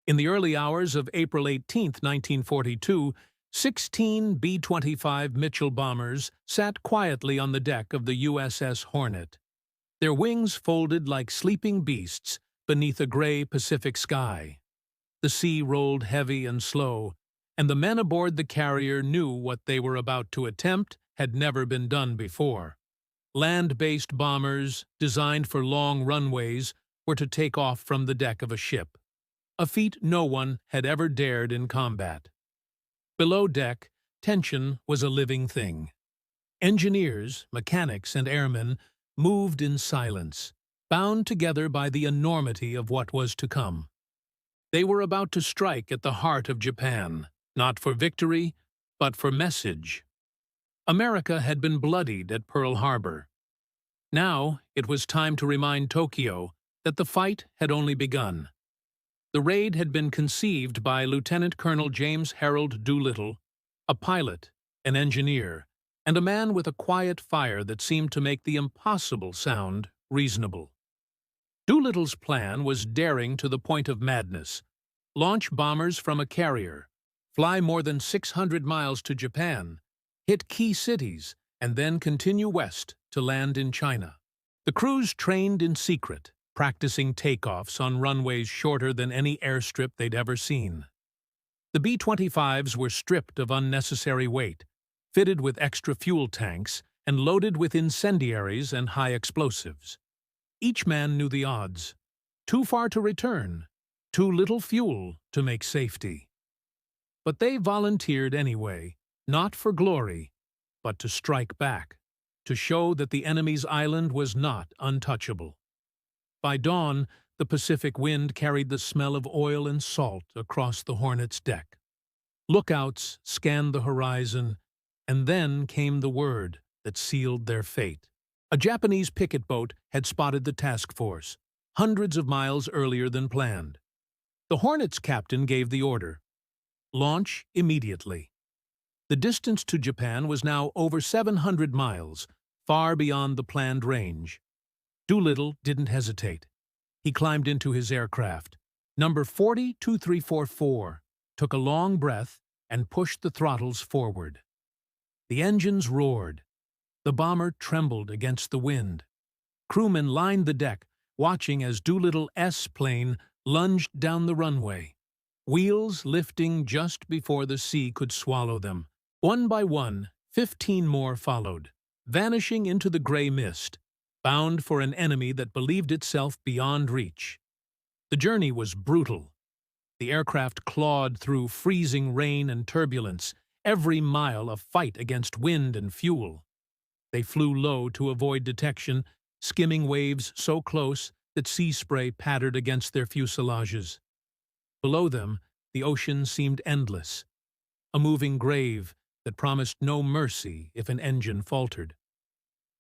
In the early hours of April 18, 1942, 16 B-25 Mitchell bombers sat quietly on the deck of the USS Hornet, their wings folded like sleeping beasts beneath a gray Pacific sky. The sea rolled heavy and slow, and the men aboard the carrier knew what they were about to attempt had never been done before. Land-based bombers, designed for long runways, were to take off from the deck of a ship, a feat no one had ever dared in combat. Below deck, tension was a living thing. Engineers, mechanics, and airmen moved in silence, bound together by the enormity of what was to come. They were about to strike at the heart of Japan, not for victory, but for message. America had been bloodied at Pearl Harbor. Now it was time to remind Tokyo that the fight had only begun. The raid had been conceived by Lieutenant Colonel James Harold Doolittle, a pilot, an engineer, and a man with a quiet fire that seemed to make the impossible sound reasonable. Doolittle's plan was daring to the point of madness: launch bombers from a carrier, fly more than 600 miles to Japan, hit key cities, and then continue west to land in China. The crews trained in secret, practicing takeoffs on runways shorter than any airstrip they'd ever seen. The B-25s were stripped of unnecessary weight, fitted with extra fuel tanks, and loaded with incendiaries and high explosives. Each man knew the odds: too far to return, too little fuel to make safety. But they volunteered anyway, not for glory, but to strike back, to show that the enemy's island was not untouchable. By dawn, the Pacific wind carried the smell of oil and salt across the Hornet's deck. Lookouts scanned the horizon, and then came the word that sealed their fate. A Japanese picket boat had spotted the task force, hundreds of miles earlier than planned. The Hornet's captain gave the order: launch immediately. The distance to Japan was now over 700 miles, far beyond the planned range. Doolittle didn't hesitate. He climbed into his aircraft, number 402344, took a long breath, and pushed the throttles forward. The engines roared. The bomber trembled against the wind. Crewmen lined the deck, watching as Doolittle's plane lunged down the runway, wheels lifting just before the sea could swallow them. One by one, 15 more followed, vanishing into the gray mist, bound for an enemy that believed itself beyond reach. The journey was brutal. The aircraft clawed through freezing rain and turbulence, every mile a fight against wind and fuel. They flew low to avoid detection, skimming waves so close that sea spray pattered against their fuselages. Below them, the ocean seemed endless, a moving grave that promised no mercy if an engine faltered.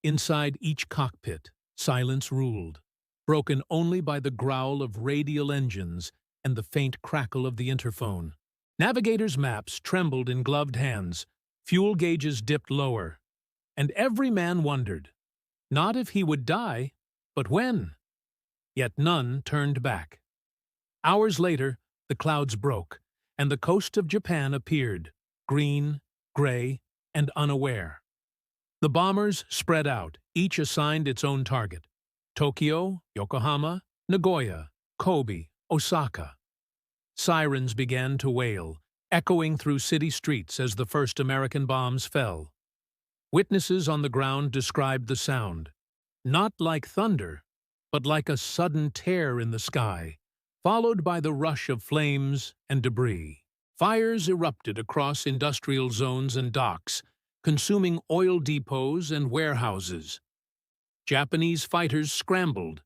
Inside each cockpit, silence ruled, broken only by the growl of radial engines and the faint crackle of the interphone. Navigators' maps trembled in gloved hands, fuel gauges dipped lower, and every man wondered, not if he would die, but when. Yet none turned back. Hours later, the clouds broke, and the coast of Japan appeared, green, gray, and unaware. The bombers spread out, each assigned its own target: Tokyo, Yokohama, Nagoya, Kobe, Osaka. Sirens began to wail, echoing through city streets as the first American bombs fell. Witnesses on the ground described the sound, not like thunder, but like a sudden tear in the sky, followed by the rush of flames and debris. Fires erupted across industrial zones and docks, consuming oil depots and warehouses. Japanese fighters scrambled,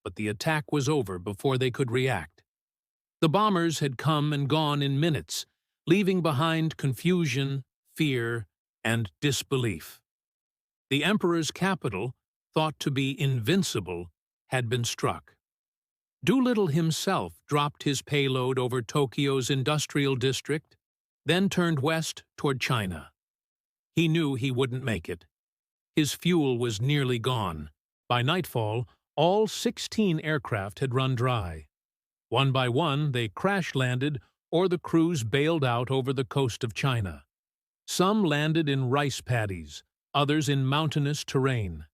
but the attack was over before they could react. The bombers had come and gone in minutes, leaving behind confusion, fear, and disbelief. The emperor's capital, thought to be invincible, had been struck. Doolittle himself dropped his payload over Tokyo's industrial district, then turned west toward China. He knew he wouldn't make it. His fuel was nearly gone. By nightfall, all 16 aircraft had run dry. One by one, they crash-landed or the crews bailed out over the coast of China. Some landed in rice paddies, others in mountainous terrain.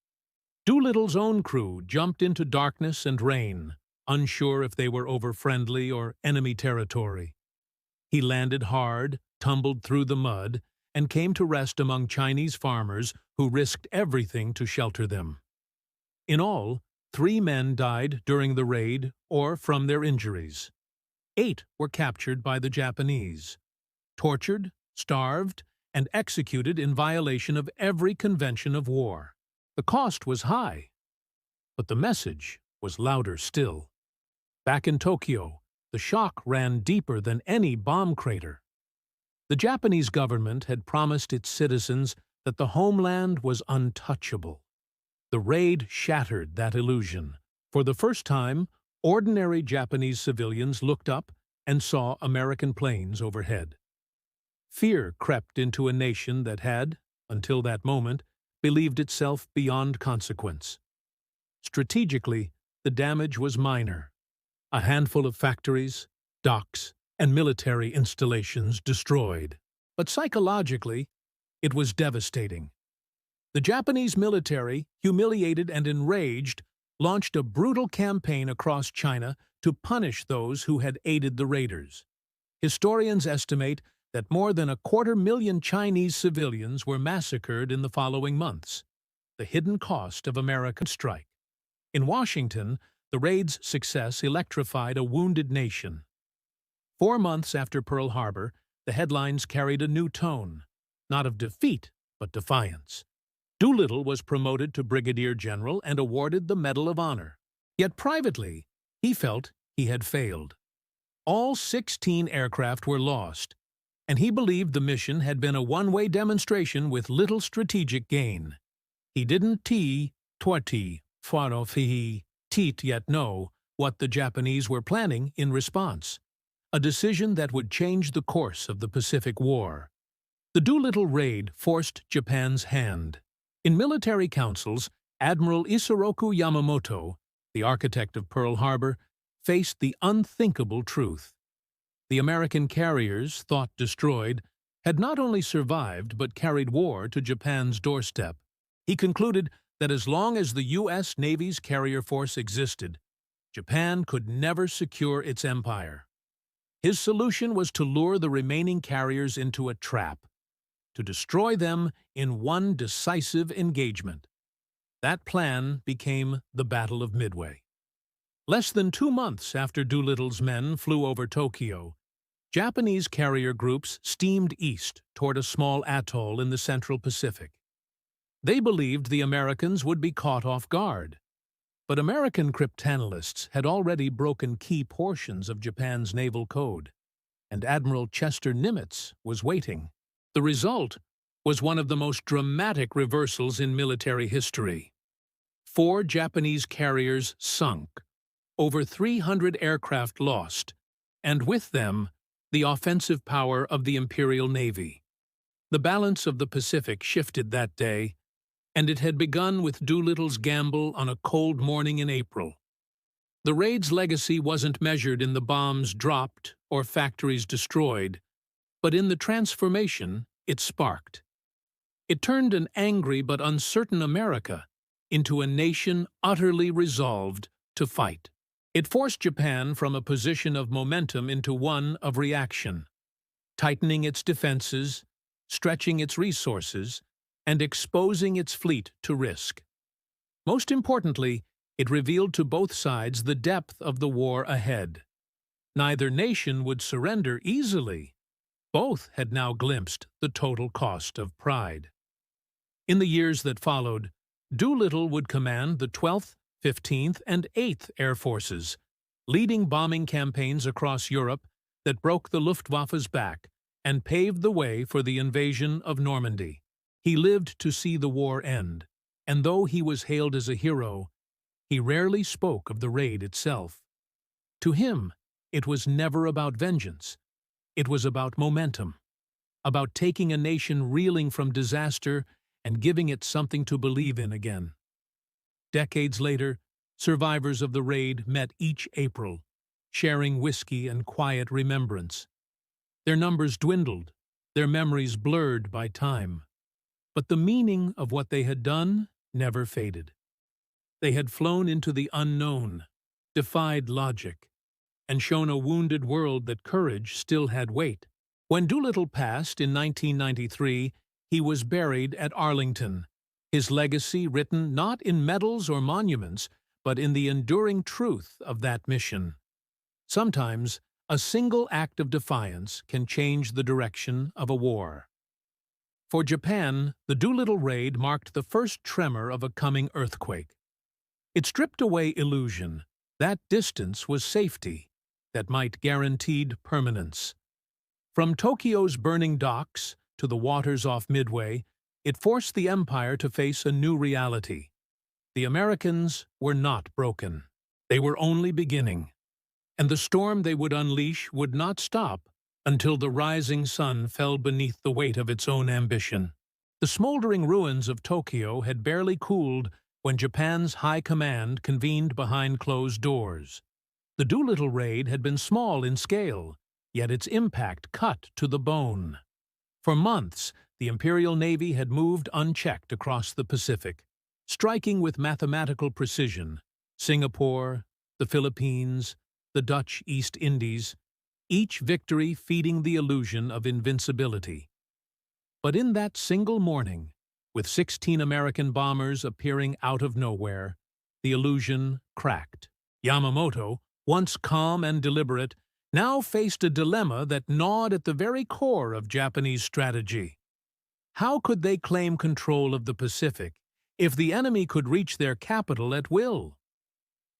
Doolittle's own crew jumped into darkness and rain, unsure if they were over friendly or enemy territory. He landed hard, tumbled through the mud, and came to rest among Chinese farmers who risked everything to shelter them. In all, 3 men died during the raid or from their injuries. 8 were captured by the Japanese, tortured, starved, and executed in violation of every convention of war. The cost was high, but the message was louder still. Back in Tokyo, the shock ran deeper than any bomb crater. The Japanese government had promised its citizens that the homeland was untouchable. The raid shattered that illusion. For the first time, ordinary Japanese civilians looked up and saw American planes overhead. Fear crept into a nation that had, until that moment, believed itself beyond consequence. Strategically, the damage was minor. A handful of factories, docks, and military installations destroyed. But psychologically, it was devastating. The Japanese military, humiliated and enraged, launched a brutal campaign across China to punish those who had aided the raiders. Historians estimate that more than 250,000 Chinese civilians were massacred in the following months, the hidden cost of American strike. In Washington, the raid's success electrified a wounded nation. 4 months after Pearl Harbor, the headlines carried a new tone, not of defeat, but defiance. Doolittle was promoted to brigadier general and awarded the Medal of Honor. Yet privately, he felt he had failed. All 16 aircraft were lost, and he believed the mission had been a one-way demonstration with little strategic gain. He didn't yet know what the Japanese were planning in response, a decision that would change the course of the Pacific War. The Doolittle raid forced Japan's hand. In military councils, Admiral Isoroku Yamamoto, the architect of Pearl Harbor, faced the unthinkable truth. The American carriers, thought destroyed, had not only survived but carried war to Japan's doorstep. He concluded that as long as the U.S. Navy's carrier force existed, Japan could never secure its empire. His solution was to lure the remaining carriers into a trap, to destroy them in one decisive engagement. That plan became the Battle of Midway. Less than 2 months after Doolittle's men flew over Tokyo, Japanese carrier groups steamed east toward a small atoll in the Central Pacific. They believed the Americans would be caught off guard. But American cryptanalysts had already broken key portions of Japan's naval code, and Admiral Chester Nimitz was waiting. The result was one of the most dramatic reversals in military history. 4 Japanese carriers sunk, over 300 aircraft lost, and with them, the offensive power of the Imperial Navy. The balance of the Pacific shifted that day, and it had begun with Doolittle's gamble on a cold morning in April. The raid's legacy wasn't measured in the bombs dropped or factories destroyed, but in the transformation it sparked. It turned an angry but uncertain America into a nation utterly resolved to fight. It forced Japan from a position of momentum into one of reaction, tightening its defenses, stretching its resources, and exposing its fleet to risk. Most importantly, it revealed to both sides the depth of the war ahead. Neither nation would surrender easily. Both had now glimpsed the total cost of pride. In the years that followed, Doolittle would command the 12th, 15th, and 8th Air Forces, leading bombing campaigns across Europe that broke the Luftwaffe's back and paved the way for the invasion of Normandy. He lived to see the war end, and though he was hailed as a hero, he rarely spoke of the raid itself. To him, it was never about vengeance. It was about momentum, about taking a nation reeling from disaster and giving it something to believe in again. Decades later, survivors of the raid met each April, sharing whiskey and quiet remembrance. Their numbers dwindled, their memories blurred by time. But the meaning of what they had done never faded. They had flown into the unknown, defied logic, and shown a wounded world that courage still had weight. When Doolittle passed in 1993, he was buried at Arlington, his legacy written not in medals or monuments, but in the enduring truth of that mission. Sometimes, a single act of defiance can change the direction of a war. For Japan, the Doolittle raid marked the first tremor of a coming earthquake. It stripped away illusion. That distance was safety that might guaranteed permanence. From Tokyo's burning docks to the waters off Midway, it forced the empire to face a new reality. The Americans were not broken. They were only beginning. And the storm they would unleash would not stop until the rising sun fell beneath the weight of its own ambition. The smoldering ruins of Tokyo had barely cooled when Japan's high command convened behind closed doors. The Doolittle raid had been small in scale, yet its impact cut to the bone. For months, the Imperial Navy had moved unchecked across the Pacific, striking with mathematical precision. Singapore, the Philippines, the Dutch East Indies, each victory feeding the illusion of invincibility. But in that single morning, with 16 American bombers appearing out of nowhere, the illusion cracked. Yamamoto, once calm and deliberate, now faced a dilemma that gnawed at the very core of Japanese strategy. How could they claim control of the Pacific if the enemy could reach their capital at will?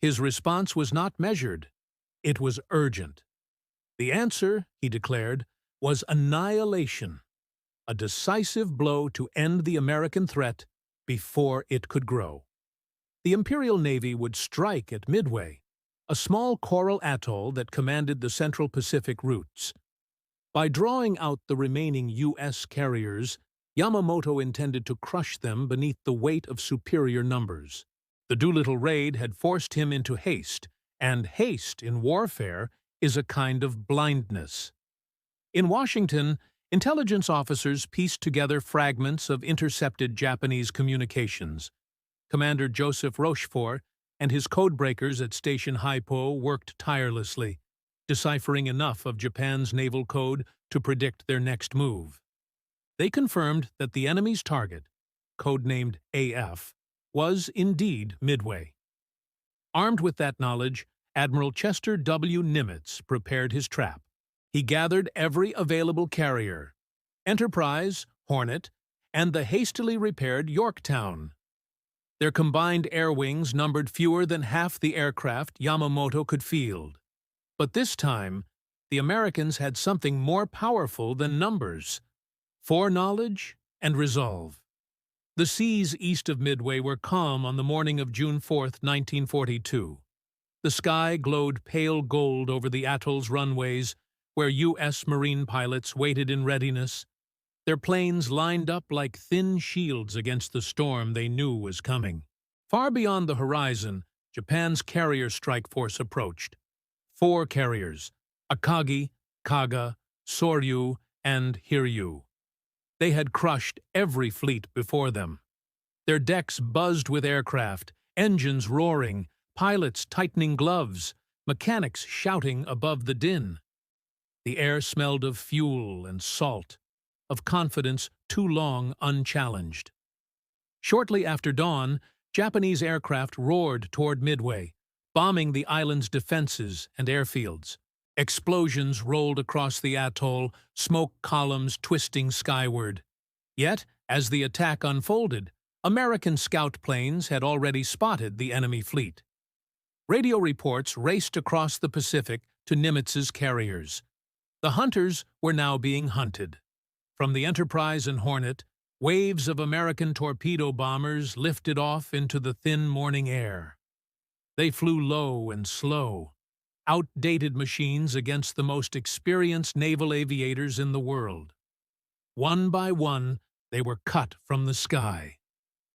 His response was not measured. It was urgent. The answer, he declared, was annihilation, a decisive blow to end the American threat before it could grow. The Imperial Navy would strike at Midway, a small coral atoll that commanded the Central Pacific routes. By drawing out the remaining U.S. carriers, Yamamoto intended to crush them beneath the weight of superior numbers. The Doolittle raid had forced him into haste, and haste in warfare is a kind of blindness. In Washington, intelligence officers pieced together fragments of intercepted Japanese communications. Commander Joseph Rochefort and his codebreakers at Station Haipo worked tirelessly, deciphering enough of Japan's naval code to predict their next move. They confirmed that the enemy's target, codenamed AF, was indeed Midway. Armed with that knowledge, Admiral Chester W. Nimitz prepared his trap. He gathered every available carrier, Enterprise, Hornet, and the hastily repaired Yorktown. Their combined air wings numbered fewer than half the aircraft Yamamoto could field. But this time, the Americans had something more powerful than numbers: foreknowledge and resolve. The seas east of Midway were calm on the morning of June 4, 1942. The sky glowed pale gold over the atoll's runways, where U.S. Marine pilots waited in readiness, their planes lined up like thin shields against the storm they knew was coming. Far beyond the horizon, Japan's carrier strike force approached. 4 carriers: Akagi, Kaga, Soryu, and Hiryu. They had crushed every fleet before them. Their decks buzzed with aircraft, engines roaring, pilots tightening gloves, mechanics shouting above the din. The air smelled of fuel and salt, of confidence too long unchallenged. Shortly after dawn, Japanese aircraft roared toward Midway, bombing the island's defenses and airfields. Explosions rolled across the atoll, smoke columns twisting skyward. Yet, as the attack unfolded, American scout planes had already spotted the enemy fleet. Radio reports raced across the Pacific to Nimitz's carriers. The hunters were now being hunted. From the Enterprise and Hornet, waves of American torpedo bombers lifted off into the thin morning air. They flew low and slow, outdated machines against the most experienced naval aviators in the world. One by one, they were cut from the sky.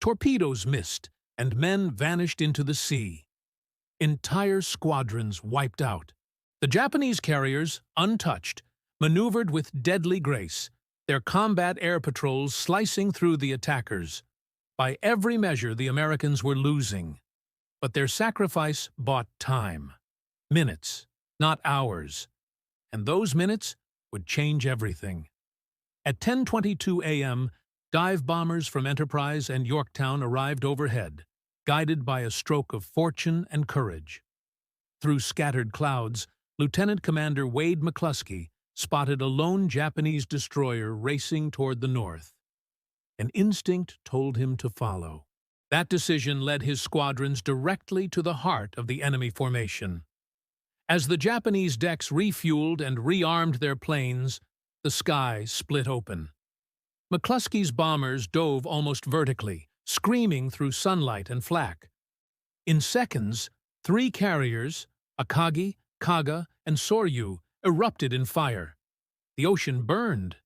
Torpedoes missed, and men vanished into the sea. Entire squadrons wiped out. The Japanese carriers, untouched, maneuvered with deadly grace, their combat air patrols slicing through the attackers. By every measure, the Americans were losing. But their sacrifice bought time. Minutes, not hours. And those minutes would change everything. At 10:22 a.m., dive bombers from Enterprise and Yorktown arrived overhead, guided by a stroke of fortune and courage. Through scattered clouds, Lieutenant Commander Wade McCluskey spotted a lone Japanese destroyer racing toward the north. An instinct told him to follow. That decision led his squadrons directly to the heart of the enemy formation. As the Japanese decks refueled and rearmed their planes, the sky split open. McCluskey's bombers dove almost vertically, screaming through sunlight and flak. In seconds, 3 carriers, Akagi, Kaga, and Soryu, erupted in fire. The ocean burned.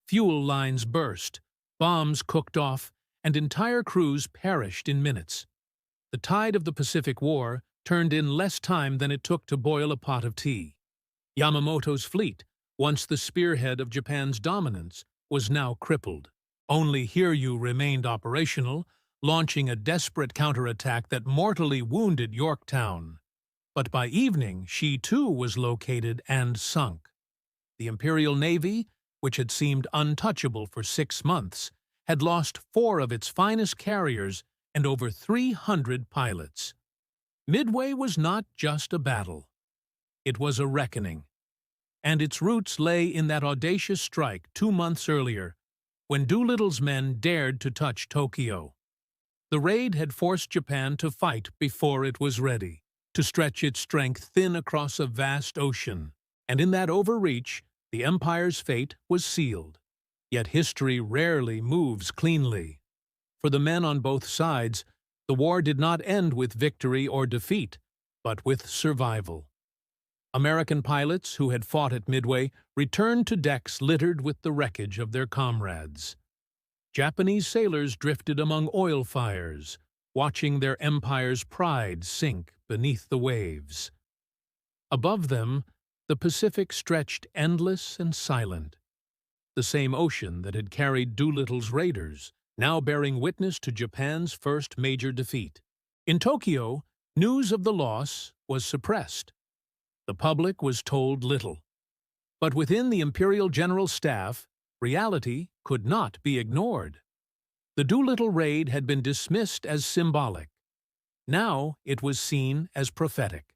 Fuel lines burst, bombs cooked off, and entire crews perished in minutes. The tide of the Pacific War turned in less time than it took to boil a pot of tea. Yamamoto's fleet, once the spearhead of Japan's dominance, was now crippled. Only Hiryu remained operational, launching a desperate counterattack that mortally wounded Yorktown. But by evening, she too was located and sunk. The Imperial Navy, which had seemed untouchable for 6 months, had lost 4 of its finest carriers and over 300 pilots. Midway was not just a battle. It was a reckoning. And its roots lay in that audacious strike 2 months earlier, when Doolittle's men dared to touch Tokyo. The raid had forced Japan to fight before it was ready, to stretch its strength thin across a vast ocean. And in that overreach, the Empire's fate was sealed. Yet history rarely moves cleanly. For the men on both sides, the war did not end with victory or defeat, but with survival. American pilots who had fought at Midway returned to decks littered with the wreckage of their comrades. Japanese sailors drifted among oil fires, watching their empire's pride sink beneath the waves. Above them, the Pacific stretched endless and silent. The same ocean that had carried Doolittle's raiders, now bearing witness to Japan's first major defeat. In Tokyo, news of the loss was suppressed. The public was told little. But within the Imperial General Staff, reality could not be ignored. The Doolittle raid had been dismissed as symbolic. Now it was seen as prophetic.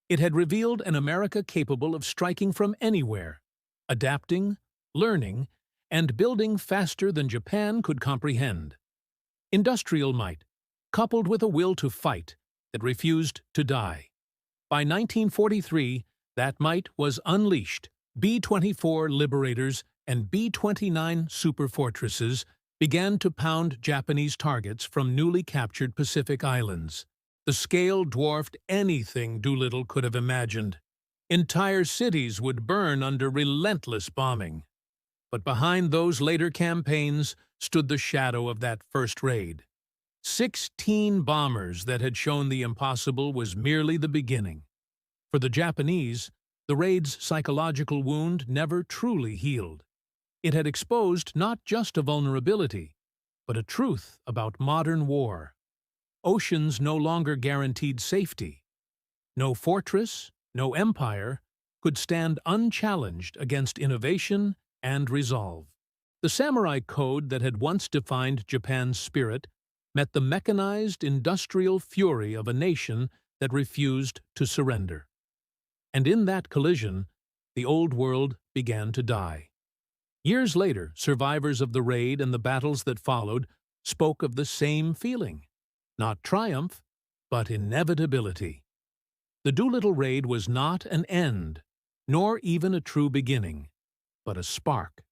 It had revealed an America capable of striking from anywhere, adapting, learning, and building faster than Japan could comprehend. Industrial might, coupled with a will to fight that refused to die. By 1943, that might was unleashed. B-24 Liberators and B-29 superfortresses began to pound Japanese targets from newly captured Pacific islands. The scale dwarfed anything Doolittle could have imagined. Entire cities would burn under relentless bombing. But behind those later campaigns stood the shadow of that first raid. 16 bombers that had shown the impossible was merely the beginning. For the Japanese, the raid's psychological wound never truly healed. It had exposed not just a vulnerability, but a truth about modern war. Oceans no longer guaranteed safety. No fortress, no empire, could stand unchallenged against innovation and resolve. The samurai code that had once defined Japan's spirit met the mechanized industrial fury of a nation that refused to surrender. And in that collision, the old world began to die. Years later, survivors of the raid and the battles that followed spoke of the same feeling. Not triumph, but inevitability. The Doolittle raid was not an end, nor even a true beginning, but a spark.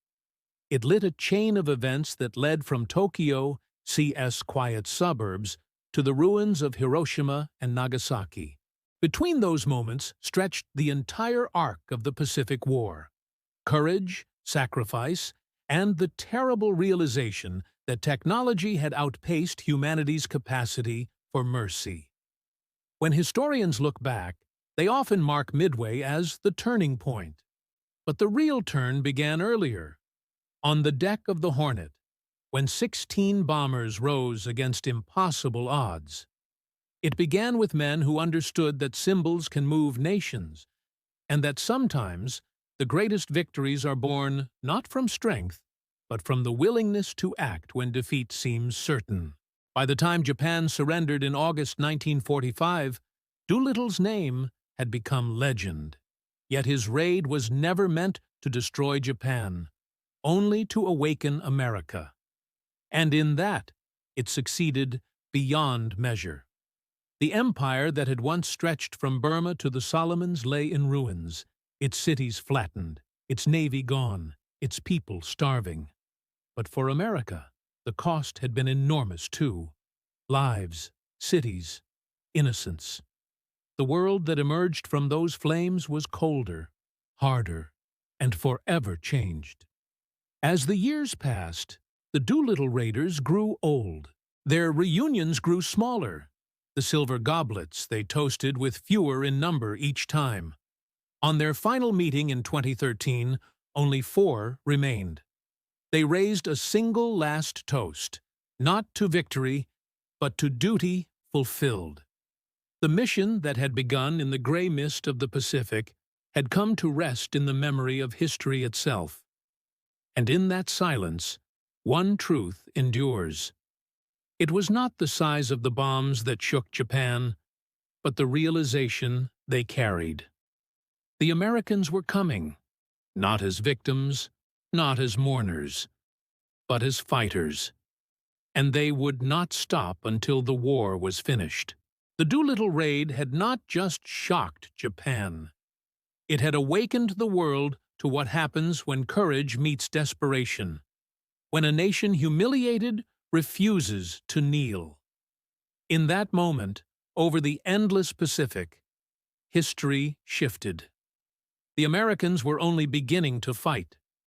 It lit a chain of events that led from Tokyo, C.S. quiet suburbs, to the ruins of Hiroshima and Nagasaki. Between those moments stretched the entire arc of the Pacific War. Courage, sacrifice, and the terrible realization that technology had outpaced humanity's capacity for mercy. When historians look back, They often mark Midway as the turning point. But the real turn began earlier, on the deck of the Hornet, when 16 bombers rose against impossible odds. It began with men who understood that symbols can move nations, and that sometimes the greatest victories are born not from strength, but from the willingness to act when defeat seems certain. By the time Japan surrendered in August 1945, Doolittle's name had become legend. Yet his raid was never meant to destroy Japan, only to awaken America. And in that, it succeeded beyond measure. The empire that had once stretched from Burma to the Solomons lay in ruins, its cities flattened, its navy gone, its people starving. But for America, the cost had been enormous too. Lives, cities, innocence. The world that emerged from those flames was colder, harder, and forever changed. As the years passed, the Doolittle raiders grew old. Their reunions grew smaller. The silver goblets they toasted with fewer in number each time. On their final meeting in 2013, only 4 remained. They raised a single last toast, not to victory, but to duty fulfilled. The mission that had begun in the gray mist of the Pacific had come to rest in the memory of history itself. And in that silence, one truth endures. It was not the size of the bombs that shook Japan, but the realization they carried. The Americans were coming, not as victims, not as mourners, but as fighters. And they would not stop until the war was finished. The Doolittle raid had not just shocked Japan. It had awakened the world to what happens when courage meets desperation, when a nation humiliated refuses to kneel. In that moment, over the endless Pacific, history shifted. The Americans were only beginning to fight.